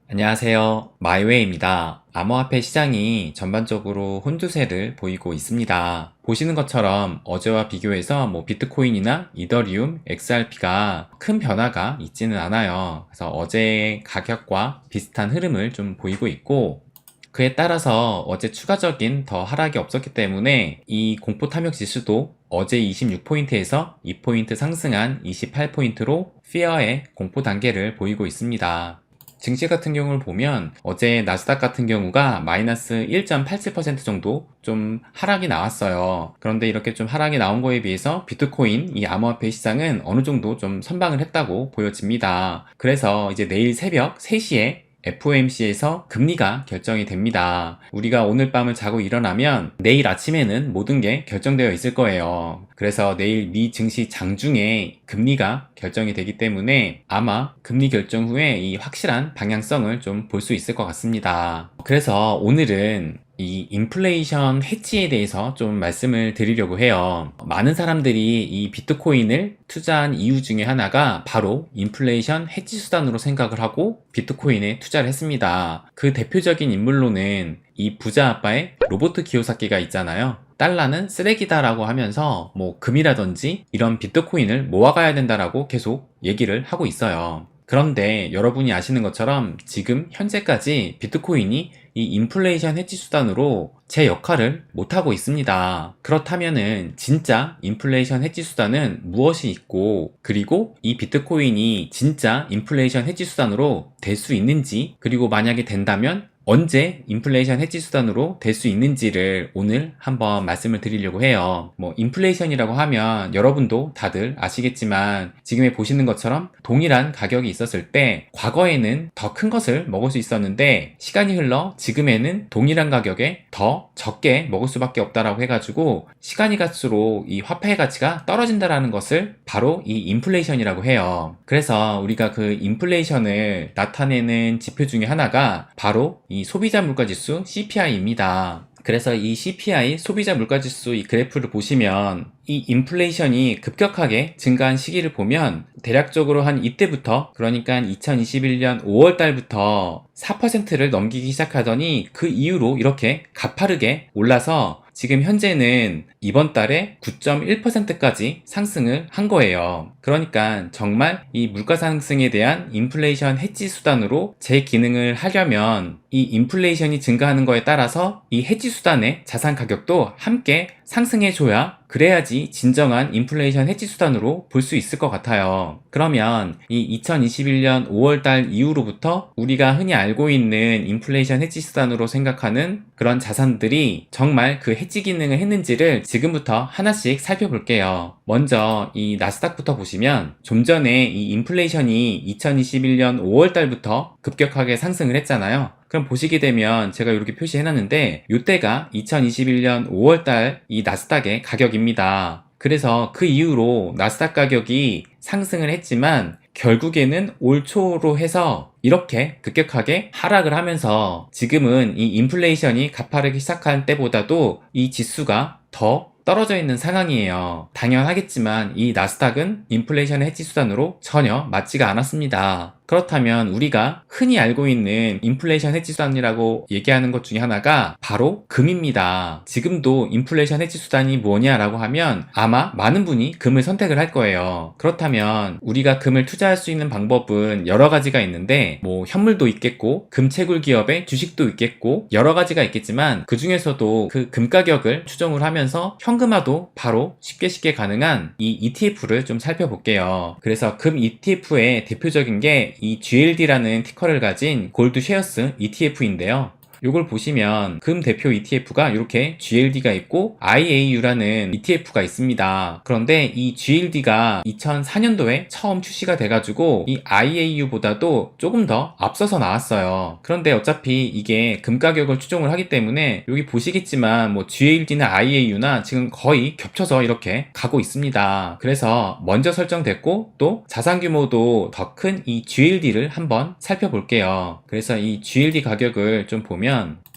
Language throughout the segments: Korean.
안녕하세요. 마이웨이입니다. 암호화폐 시장이 전반적으로 혼조세를 보이고 있습니다. 보시는 것처럼 어제와 비교해서 비트코인이나 이더리움, XRP가 큰 변화가 있지는 않아요. 그래서 어제의 가격과 비슷한 흐름을 좀 보이고 있고, 그에 따라서 어제 추가적인 더 하락이 없었기 때문에 이 공포 탐욕 지수도 어제 26포인트에서 2포인트 상승한 28포인트로 피어의 공포 단계를 보이고 있습니다. 증시 같은 경우를 보면 어제 나스닥 같은 경우가 마이너스 1.87% 정도 좀 하락이 나왔어요. 그런데 이렇게 좀 하락이 나온 거에 비해서 비트코인 이 암호화폐 시장은 어느 정도 좀 선방을 했다고 보여집니다. 그래서 이제 내일 새벽 3시에 FOMC에서 금리가 결정이 됩니다. 우리가 오늘 밤을 자고 일어나면 내일 아침에는 모든 게 결정되어 있을 거예요. 그래서 내일 미 증시 장중에 금리가 결정이 되기 때문에 아마 금리 결정 후에 이 확실한 방향성을 좀 볼 수 있을 것 같습니다. 그래서 오늘은 이 인플레이션 해지에 대해서 좀 말씀을 드리려고 해요. 많은 사람들이 이 비트코인을 투자한 이유 중에 하나가 바로 인플레이션 해지 수단으로 생각을 하고 비트코인에 투자를 했습니다. 그 대표적인 인물로는 이 부자 아빠의 로버트 키요사키가 있잖아요. 달러는 쓰레기다라고 하면서 금이라든지 이런 비트코인을 모아가야 된다라고 계속 얘기를 하고 있어요. 그런데 여러분이 아시는 것처럼 지금 현재까지 비트코인이 이 인플레이션 해지 수단으로 제 역할을 못하고 있습니다. 그렇다면은 진짜 인플레이션 해지 수단은 무엇이 있고, 그리고 이 비트코인이 진짜 인플레이션 해지 수단으로 될 수 있는지, 그리고 만약에 된다면 언제 인플레이션 해지 수단으로 될 수 있는지를 오늘 한번 말씀을 드리려고 해요. 인플레이션이라고 하면 여러분도 다들 아시겠지만 지금 보시는 것처럼 동일한 가격이 있었을 때 과거에는 더 큰 것을 먹을 수 있었는데 시간이 흘러 지금에는 동일한 가격에 더 적게 먹을 수밖에 없다라고 해가지고 시간이 갈수록 이 화폐의 가치가 떨어진다라는 것을 바로 이 인플레이션이라고 해요. 그래서 우리가 그 인플레이션을 나타내는 지표 중에 하나가 바로 이 소비자 물가지수 CPI입니다. 그래서 이 CPI 소비자 물가지수 이 그래프를 보시면 이 인플레이션이 급격하게 증가한 시기를 보면 대략적으로 한 이때부터, 그러니까 2021년 5월 달부터 4%를 넘기기 시작하더니 그 이후로 이렇게 가파르게 올라서 지금 현재는 이번 달에 9.1%까지 상승을 한 거예요. 그러니까 정말 이 물가 상승에 대한 인플레이션 해지 수단으로 제 기능을 하려면 이 인플레이션이 증가하는 거에 따라서 이 해지 수단의 자산 가격도 함께 상승해줘야, 그래야지 진정한 인플레이션 해지 수단으로 볼 수 있을 것 같아요. 그러면 이 2021년 5월달 이후로부터 우리가 흔히 알고 있는 인플레이션 해지 수단으로 생각하는 그런 자산들이 정말 그 해지 기능을 했는지를 지금부터 하나씩 살펴볼게요. 먼저 이 나스닥부터 보시면 좀 전에 이 인플레이션이 2021년 5월달부터 급격하게 상승을 했잖아요. 그럼 보시게 되면 제가 이렇게 표시해놨는데 이때가 2021년 5월달 이 나스닥의 가격입니다. 그래서 그 이후로 나스닥 가격이 상승을 했지만 결국에는 올 초로 해서 이렇게 급격하게 하락을 하면서 지금은 이 인플레이션이 가파르기 시작한 때보다도 이 지수가 더 떨어져 있는 상황이에요. 당연하겠지만 이 나스닥은 인플레이션 해지 수단으로 전혀 맞지가 않았습니다. 그렇다면 우리가 흔히 알고 있는 인플레이션 해지 수단이라고 얘기하는 것 중에 하나가 바로 금입니다. 지금도 인플레이션 해지 수단이 뭐냐라고 하면 아마 많은 분이 금을 선택을 할 거예요. 그렇다면 우리가 금을 투자할 수 있는 방법은 여러 가지가 있는데 현물도 있겠고 금채굴 기업의 주식도 있겠고 여러 가지가 있겠지만 그 중에서도 그 금 가격을 추정을 하면서 현금화도 바로 쉽게 가능한 이 ETF를 좀 살펴볼게요. 그래서 금 ETF의 대표적인 게 이 GLD라는 티커를 가진 골드 쉐어스 ETF인데요. 요걸 보시면 금 대표 ETF가 이렇게 GLD가 있고 IAU라는 ETF가 있습니다. 그런데 이 GLD가 2004년도에 처음 출시가 돼가지고 이 IAU보다도 조금 더 앞서서 나왔어요. 그런데 어차피 이게 금 가격을 추종을 하기 때문에 여기 보시겠지만 GLD나 IAU나 지금 거의 겹쳐서 이렇게 가고 있습니다. 그래서 먼저 설정됐고 또 자산 규모도 더 큰 이 GLD를 한번 살펴볼게요. 그래서 이 GLD 가격을 좀 보면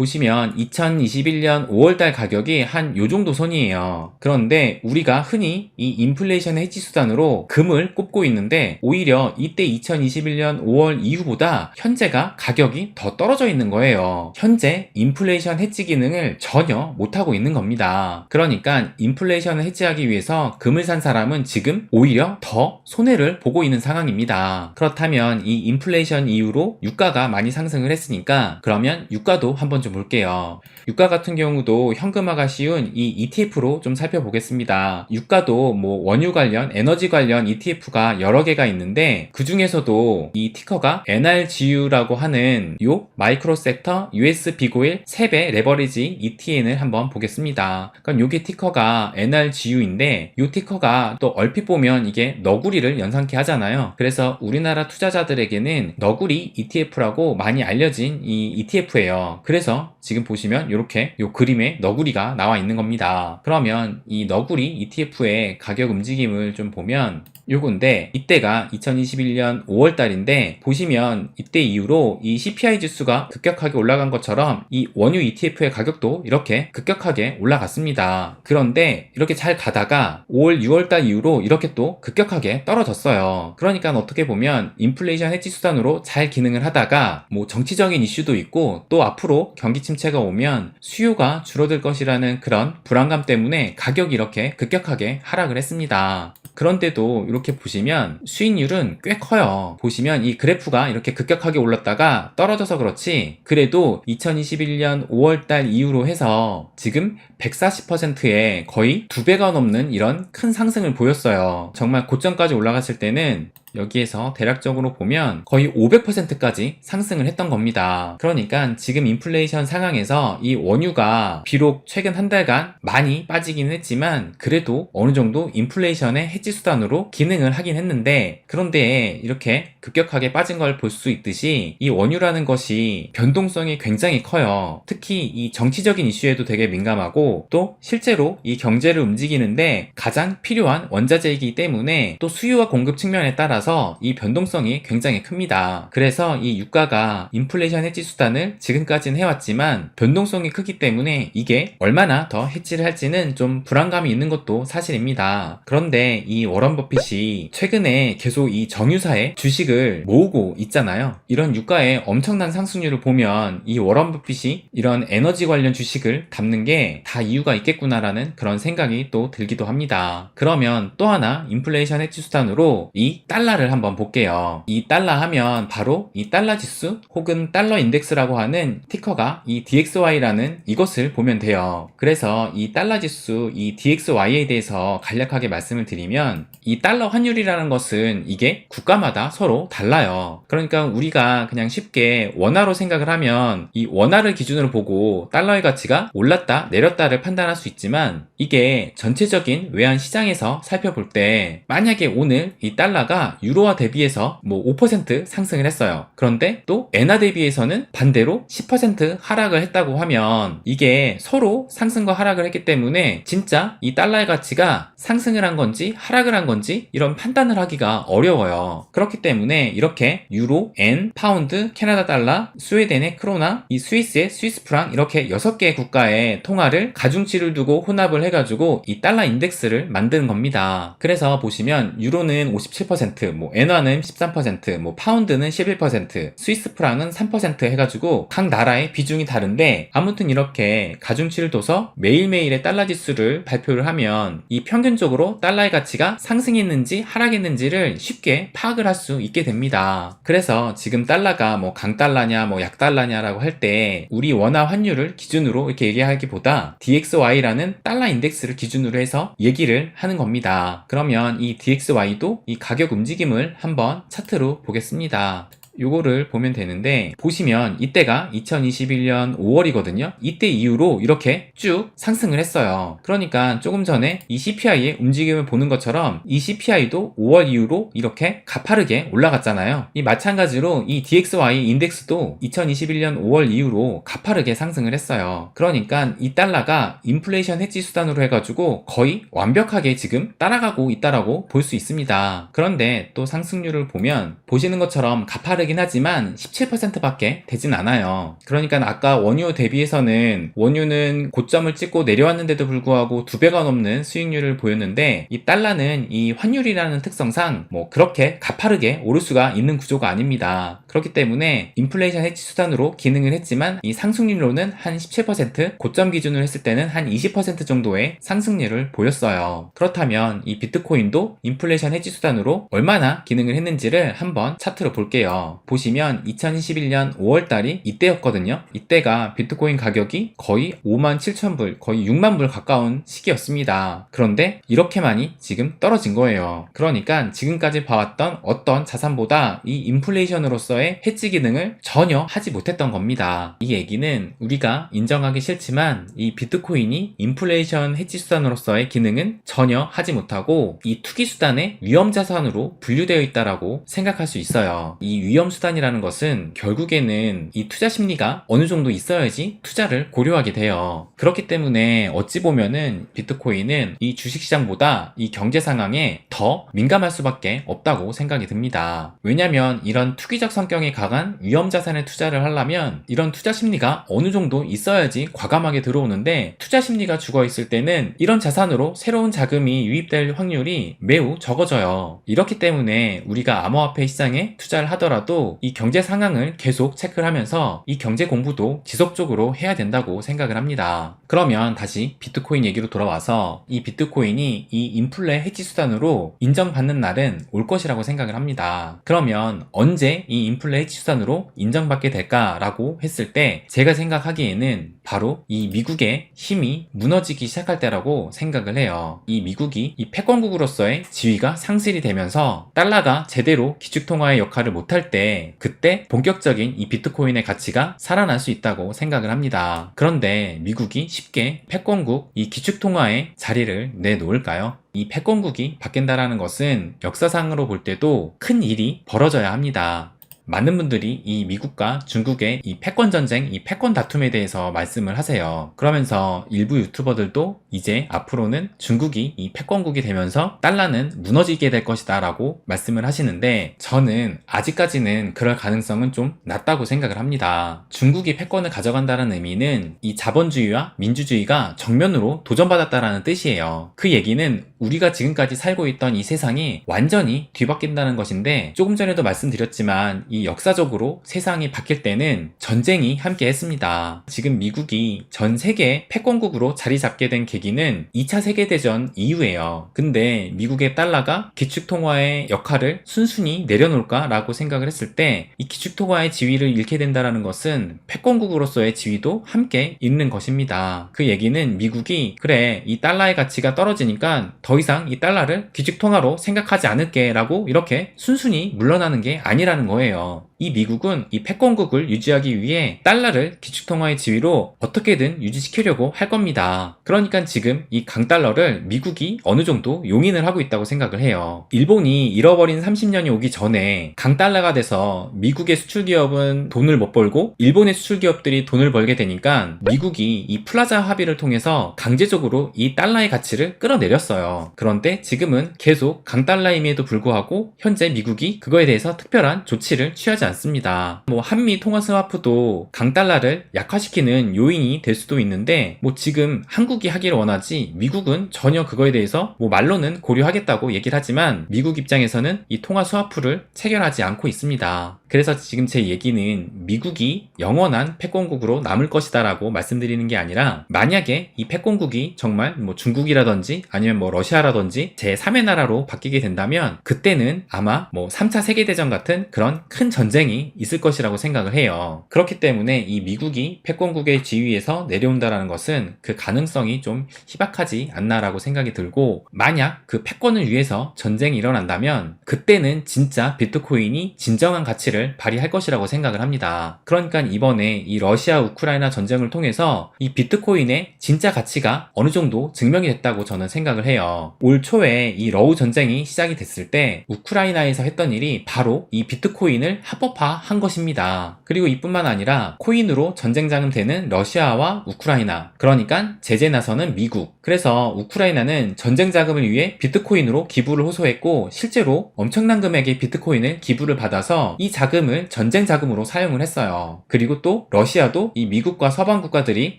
보시면 2021년 5월달 가격이 한 요 정도 선이에요. 그런데 우리가 흔히 이 인플레이션 해지 수단으로 금을 꼽고 있는데 오히려 이때 2021년 5월 이후보다 현재가 가격이 더 떨어져 있는 거예요. 현재 인플레이션 해지 기능을 전혀 못하고 있는 겁니다. 그러니까 인플레이션을 해지하기 위해서 금을 산 사람은 지금 오히려 더 손해를 보고 있는 상황입니다. 그렇다면 이 인플레이션 이후로 유가가 많이 상승을 했으니까 그러면 유가도 한번 좀 볼게요. 유가 같은 경우도 현금화가 쉬운 이 ETF로 좀 살펴보겠습니다. 유가도 뭐 원유 관련, 에너지 관련 ETF가 여러 개가 있는데 그 중에서도 이 티커가 NRGU라고 하는 요 마이크로 섹터 US 비고일 3배 레버리지 ETN을 한번 보겠습니다. 그럼 요게 티커가 NRGU인데 요 티커가 또 얼핏 보면 이게 너구리를 연상케 하잖아요. 그래서 우리나라 투자자들에게는 너구리 ETF라고 많이 알려진 이 ETF예요. 그래서 지금 보시면 이렇게 요 그림에 너구리가 나와 있는 겁니다. 그러면 이 너구리 ETF의 가격 움직임을 좀 보면 요건데 이때가 2021년 5월달인데 보시면 이때 이후로 이 CPI 지수가 급격하게 올라간 것처럼 이 원유 ETF의 가격도 이렇게 급격하게 올라갔습니다. 그런데 이렇게 잘 가다가 5월, 6월달 이후로 이렇게 또 급격하게 떨어졌어요. 그러니까 어떻게 보면 인플레이션 해지 수단으로 잘 기능을 하다가 뭐 정치적인 이슈도 있고 또 앞으로 경기 침체가 오면 수요가 줄어들 것이라는 그런 불안감 때문에 가격이 이렇게 급격하게 하락을 했습니다. 그런데도 이렇게 보시면 수익률은 꽤 커요. 보시면 이 그래프가 이렇게 급격하게 올랐다가 떨어져서 그렇지 그래도 2021년 5월달 이후로 해서 지금 140%의 거의 2배가 넘는 이런 큰 상승을 보였어요. 정말 고점까지 올라갔을 때는 여기에서 대략적으로 보면 거의 500%까지 상승을 했던 겁니다. 그러니까 지금 인플레이션 상황에서 이 원유가 비록 최근 한 달간 많이 빠지긴 했지만 그래도 어느 정도 인플레이션의 해지 수단으로 기능을 하긴 했는데 그런데 이렇게 급격하게 빠진 걸 볼 수 있듯이 이 원유라는 것이 변동성이 굉장히 커요. 특히 이 정치적인 이슈에도 되게 민감하고 또 실제로 이 경제를 움직이는데 가장 필요한 원자재이기 때문에 또 수요와 공급 측면에 따라 이 변동성이 굉장히 큽니다. 그래서 이 유가가 인플레이션 해지 수단을 지금까지는 해왔지만 변동성이 크기 때문에 이게 얼마나 더 해지를 할지는 좀 불안감이 있는 것도 사실입니다. 그런데 이 워런 버핏이 최근에 계속 이 정유사의 주식을 모으고 있잖아요. 이런 유가의 엄청난 상승률을 보면 이 워런 버핏이 이런 에너지 관련 주식을 담는 게 다 이유가 있겠구나라는 그런 생각이 또 들기도 합니다. 그러면 또 하나 인플레이션 해지 수단으로 이 달러를 한번 볼게요. 이 달러 하면 바로 이 달러 지수 혹은 달러 인덱스라고 하는 티커가 이 DXY라는 이것을 보면 돼요. 그래서 이 달러 지수 이 DXY에 대해서 간략하게 말씀을 드리면 이 달러 환율이라는 것은 이게 국가마다 서로 달라요. 그러니까 우리가 그냥 쉽게 원화로 생각을 하면 이 원화를 기준으로 보고 달러의 가치가 올랐다 내렸다를 판단할 수 있지만 이게 전체적인 외환 시장에서 살펴볼 때 만약에 오늘 이 달러가 유로화 대비해서 뭐 5% 상승을 했어요. 그런데 또 엔화 대비해서는 반대로 10% 하락을 했다고 하면 이게 서로 상승과 하락을 했기 때문에 진짜 이 달러의 가치가 상승을 한 건지 하락을 한 건지 이런 판단을 하기가 어려워요. 그렇기 때문에 이렇게 유로, 엔, 파운드, 캐나다 달러, 스웨덴의 크로나, 이 스위스의 스위스 프랑 이렇게 6개의 국가의 통화를 가중치를 두고 혼합을 해가지고 이 달러 인덱스를 만드는 겁니다. 그래서 보시면 유로는 57%, 뭐 엔화는 13%, 뭐 파운드는 11%, 스위스 프랑은 3% 해가지고 각 나라의 비중이 다른데 아무튼 이렇게 가중치를 둬서 매일매일의 달러 지수를 발표를 하면 이 평균적으로 달러의 가치가 상승했는지 하락했는지를 쉽게 파악을 할 수 있게 됩니다. 그래서 지금 달러가 뭐 강달러냐 뭐 약달러냐라고 할 때 우리 원화 환율을 기준으로 이렇게 얘기하기보다 DXY라는 달러 인덱스를 기준으로 해서 얘기를 하는 겁니다. 그러면 이 DXY도 이 가격 움직임을 한번 차트로 보겠습니다. 요거를 보면 되는데 보시면 이때가 2021년 5월이거든요. 이때 이후로 이렇게 쭉 상승을 했어요. 그러니까 조금 전에 이 CPI의 움직임을 보는 것처럼 이 CPI도 5월 이후로 이렇게 가파르게 올라갔잖아요. 이 마찬가지로 이 DXY 인덱스도 2021년 5월 이후로 가파르게 상승을 했어요. 그러니까 이 달러가 인플레이션 해지 수단으로 해가지고 거의 완벽하게 지금 따라가고 있다라고 볼 수 있습니다. 그런데 또 상승률을 보면 보시는 것처럼 가파르게 가파르긴 하지만 17%밖에 되진 않아요. 그러니까 아까 원유 대비해서는 원유는 고점을 찍고 내려왔는데도 불구하고 2배가 넘는 수익률을 보였는데, 이 달러는 이 환율이라는 특성상 뭐 그렇게 가파르게 오를 수가 있는 구조가 아닙니다. 그렇기 때문에 인플레이션 해지 수단으로 기능을 했지만 이 상승률로는 한 17%, 고점 기준으로 했을 때는 한 20% 정도의 상승률을 보였어요. 그렇다면 이 비트코인도 인플레이션 해지 수단으로 얼마나 기능을 했는지를 한번 차트로 볼게요. 보시면 2021년 5월달이 이때였거든요. 이때가 비트코인 가격이 거의 57,000불, 거의 6만 불 가까운 시기였습니다. 그런데 이렇게 많이 지금 떨어진 거예요. 그러니까 지금까지 봐왔던 어떤 자산보다 이 인플레이션으로서의 해지 기능을 전혀 하지 못했던 겁니다. 이 얘기는 우리가 인정하기 싫지만 이 비트코인이 인플레이션 해지 수단으로서의 기능은 전혀 하지 못하고 이 투기 수단의 위험 자산으로 분류되어 있다라고 생각할 수 있어요. 이 위험 수단이라는 것은 결국에는 이 투자 심리가 어느 정도 있어야지 투자를 고려하게 돼요. 그렇기 때문에 어찌 보면은 비트코인은 이 주식시장보다 이 경제 상황에 더 민감할 수밖에 없다고 생각이 듭니다. 왜냐면 이런 투기적 성격이 강한 위험 자산에 투자를 하려면 이런 투자 심리가 어느 정도 있어야지 과감하게 들어오는데, 투자 심리가 죽어 있을 때는 이런 자산으로 새로운 자금이 유입될 확률이 매우 적어져요. 이렇기 때문에 우리가 암호화폐 시장에 투자를 하더라도 이 경제 상황을 계속 체크를 하면서 이 경제 공부도 지속적으로 해야 된다고 생각을 합니다. 그러면 다시 비트코인 얘기로 돌아와서 이 비트코인이 이 인플레 해지 수단으로 인정받는 날은 올 것이라고 생각을 합니다. 그러면 언제 이 인플레 해지 수단으로 인정받게 될까라고 했을 때 제가 생각하기에는 바로 이 미국의 힘이 무너지기 시작할 때라고 생각을 해요. 이 미국이 이 패권국으로서의 지위가 상실이 되면서 달러가 제대로 기축통화의 역할을 못할 때, 그때 본격적인 이 비트코인의 가치가 살아날 수 있다고 생각을 합니다. 그런데 미국이 쉽게 패권국 이 기축통화의 자리를 내놓을까요? 이 패권국이 바뀐다라는 것은 역사상으로 볼 때도 큰 일이 벌어져야 합니다. 많은 분들이 이 미국과 중국의 이 패권 전쟁, 이 패권 다툼에 대해서 말씀을 하세요. 그러면서 일부 유튜버들도 이제 앞으로는 중국이 이 패권국이 되면서 달러는 무너지게 될 것이다 라고 말씀을 하시는데, 저는 아직까지는 그럴 가능성은 좀 낮다고 생각을 합니다. 중국이 패권을 가져간다는 의미는 이 자본주의와 민주주의가 정면으로 도전받았다라는 뜻이에요. 그 얘기는 우리가 지금까지 살고 있던 이 세상이 완전히 뒤바뀐다는 것인데, 조금 전에도 말씀드렸지만 이 역사적으로 세상이 바뀔 때는 전쟁이 함께 했습니다. 지금 미국이 전 세계 패권국으로 자리 잡게 된 계기는 2차 세계대전 이후예요. 근데 미국의 달러가 기축통화의 역할을 순순히 내려놓을까 라고 생각을 했을 때, 이 기축통화의 지위를 잃게 된다는 것은 패권국으로서의 지위도 함께 잃는 것입니다. 그 얘기는 미국이 그래, 이 달러의 가치가 떨어지니까 더 이상 이 달러를 기축통화로 생각하지 않을게 라고 이렇게 순순히 물러나는 게 아니라는 거예요. 이 미국은 이 패권국을 유지하기 위해 달러를 기축통화의 지위로 어떻게든 유지시키려고 할 겁니다. 그러니까 지금 이 강달러를 미국이 어느 정도 용인을 하고 있다고 생각을 해요. 일본이 잃어버린 30년이 오기 전에 강달러가 돼서 미국의 수출기업은 돈을 못 벌고 일본의 수출기업들이 돈을 벌게 되니까 미국이 이 플라자 합의를 통해서 강제적으로 이 달러의 가치를 끌어내렸어요. 그런데 지금은 계속 강달러임에도 불구하고 현재 미국이 그거에 대해서 특별한 조치를 취하지 않습니다. 한미 통화 스와프도 강달러를 약화시키는 요인이 될 수도 있는데, 지금 한국이 하기를 원하지 미국은 전혀 그거에 대해서 말로는 고려하겠다고 얘기를 하지만 미국 입장에서는 이 통화 스와프를 체결하지 않고 있습니다. 그래서 지금 제 얘기는 미국이 영원한 패권국으로 남을 것이다 라고 말씀드리는 게 아니라, 만약에 이 패권국이 정말 중국이라든지 아니면 러시아라든지 제3의 나라로 바뀌게 된다면 그때는 아마 3차 세계대전 같은 그런 큰 전쟁이 있을 것이라고 생각을 해요. 그렇기 때문에 이 미국이 패권국의 지위에서 내려온다라는 것은 그 가능성이 좀 희박하지 않나라고 생각이 들고, 만약 그 패권을 위해서 전쟁이 일어난다면 그때는 진짜 비트코인이 진정한 가치를 발휘할 것이라고 생각을 합니다. 그러니까 이번에 이 러시아 우크라이나 전쟁을 통해서 이 비트코인의 진짜 가치가 어느 정도 증명이 됐다고 저는 생각을 해요. 있어요. 올 초에 이 러우 전쟁이 시작이 됐을 때 우크라이나에서 했던 일이 바로 이 비트코인을 합법화한 것입니다. 그리고 이뿐만 아니라 코인으로 전쟁 자금되는 러시아와 우크라이나, 그러니까 제재 나서는 미국. 그래서 우크라이나는 전쟁 자금을 위해 비트코인으로 기부를 호소했고 실제로 엄청난 금액의 비트코인을 기부를 받아서 이 자금을 전쟁 자금으로 사용을 했어요. 그리고 또 러시아도 이 미국과 서방 국가들이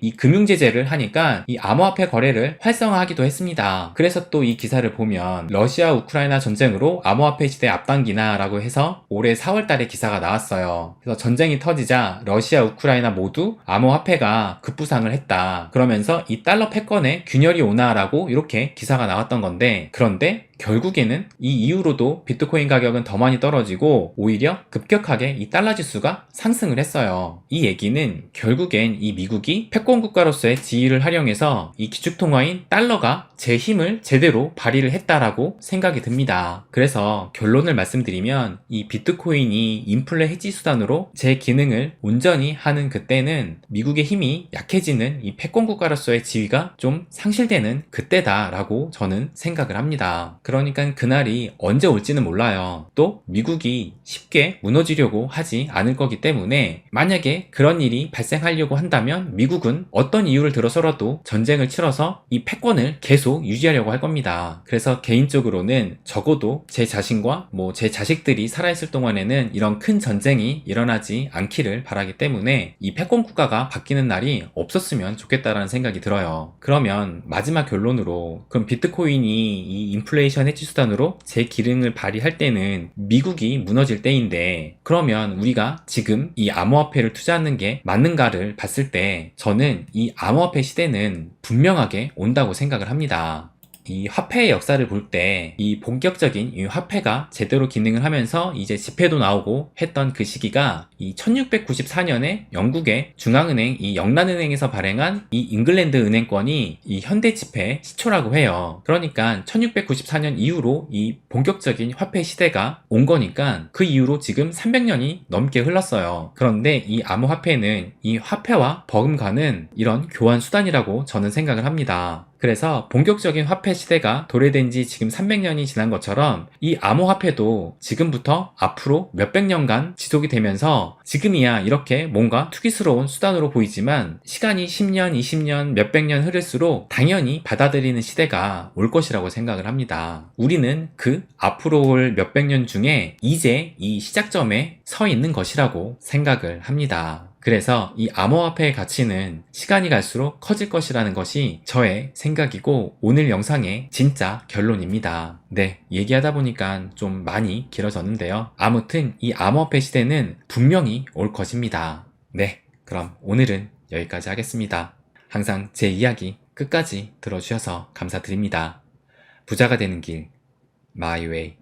이 금융 제재를 하니까 이 암호화폐 거래를 활성화하기도 했습니다. 그래서 또 이 기사를 보면 러시아 우크라이나 전쟁으로 암호화폐 시대 앞당기나 라고 해서 올해 4월 달에 기사가 나왔어요. 그래서 전쟁이 터지자 러시아 우크라이나 모두 암호화폐가 급부상을 했다. 그러면서 이 달러 패권에 균열이 오나 라고 이렇게 기사가 나왔던 건데, 그런데 결국에는 이 이후로도 비트코인 가격은 더 많이 떨어지고 오히려 급격하게 이 달러 지수가 상승을 했어요. 이 얘기는 결국엔 이 미국이 패권 국가로서의 지위를 활용해서 이 기축통화인 달러가 제 힘을 제대로 발휘를 했다라고 생각이 듭니다. 그래서 결론을 말씀드리면 이 비트코인이 인플레 해지 수단으로 제 기능을 온전히 하는 그때는 미국의 힘이 약해지는 이 패권 국가로서의 지위가 좀 상실되는 그때다라고 저는 생각을 합니다. 그러니까 그날이 언제 올지는 몰라요. 또 미국이 쉽게 무너지려고 하지 않을 거기 때문에 만약에 그런 일이 발생하려고 한다면 미국은 어떤 이유를 들어서라도 전쟁을 치러서 이 패권을 계속 유지하려고 할 겁니다. 그래서 개인적으로는 적어도 제 자신과 제 자식들이 살아있을 동안에는 이런 큰 전쟁이 일어나지 않기를 바라기 때문에 이 패권 국가가 바뀌는 날이 없었으면 좋겠다라는 생각이 들어요. 그러면 마지막 결론으로, 그럼 비트코인이 이 인플레이션 해지 수단으로 제 기능을 발휘할 때는 미국이 무너질 때인데, 그러면 우리가 지금 이 암호화폐를 투자하는 게 맞는가를 봤을 때 저는 이 암호화폐 시대는 분명하게 온다고 생각을 합니다. 이 화폐의 역사를 볼 때 이 본격적인 이 화폐가 제대로 기능을 하면서 이제 지폐도 나오고 했던 그 시기가 이 1694년에 영국의 중앙은행 이 영란은행에서 발행한 이 잉글랜드 은행권이 이 현대 지폐 시초라고 해요. 그러니까 1694년 이후로 이 본격적인 화폐 시대가 온 거니까 그 이후로 지금 300년이 넘게 흘렀어요. 그런데 이 암호화폐는 이 화폐와 버금가는 이런 교환 수단이라고 저는 생각을 합니다. 그래서 본격적인 화폐 시대가 도래된 지 지금 300년이 지난 것처럼 이 암호화폐도 지금부터 앞으로 몇백 년간 지속이 되면서 지금이야 이렇게 뭔가 투기스러운 수단으로 보이지만 시간이 10년, 20년, 몇백 년 흐를수록 당연히 받아들이는 시대가 올 것이라고 생각을 합니다. 우리는 그 앞으로 올 몇백 년 중에 이제 이 시작점에 서 있는 것이라고 생각을 합니다. 그래서 이 암호화폐의 가치는 시간이 갈수록 커질 것이라는 것이 저의 생각이고 오늘 영상의 진짜 결론입니다. 네, 얘기하다 보니까 좀 많이 길어졌는데요. 아무튼 이 암호화폐 시대는 분명히 올 것입니다. 네, 그럼 오늘은 여기까지 하겠습니다. 항상 제 이야기 끝까지 들어주셔서 감사드립니다. 부자가 되는 길, 마이웨이.